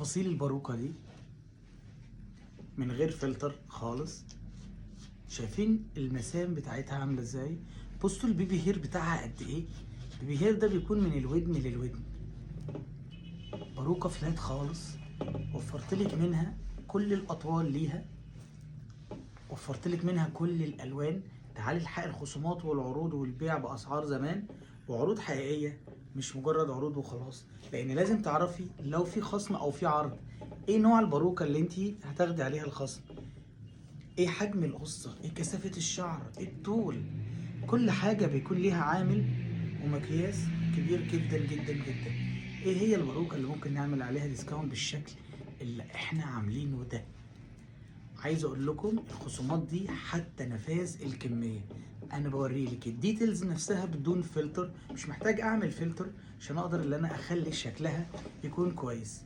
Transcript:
تفاصيل الباروكة دي من غير فلتر خالص. شايفين المسام بتاعتها عاملة ازاي؟ بصوا البيبي هير بتاعها قد ايه. البيبي هير ده بيكون من الودن للودن. باروكة فلات خالص، وفرتلك منها كل الاطوال ليها، وفرتلك منها كل الالوان. تعالي الحق الخصومات والعروض والبيع باسعار زمان، وعروض حقيقيه مش مجرد عروض وخلاص. لان لازم تعرفي لو في خصم او في عرض ايه نوع الباروكه اللي انت هتاخدي عليها الخصم، ايه حجم القصه، ايه كثافه الشعر، ايه الطول. كل حاجه بيكون ليها عامل ومقياس كبير جدا جدا جدا. ايه هي الباروكه اللي ممكن نعمل عليها ديسكاونت بالشكل اللي احنا عاملينه ده؟ عايز اقول لكم الخصومات دي حتى نفاذ الكميه. انا بوريلك الديتيلز نفسها بدون فلتر، مش محتاج اعمل فلتر عشان اقدر ان انا اخلي شكلها يكون كويس.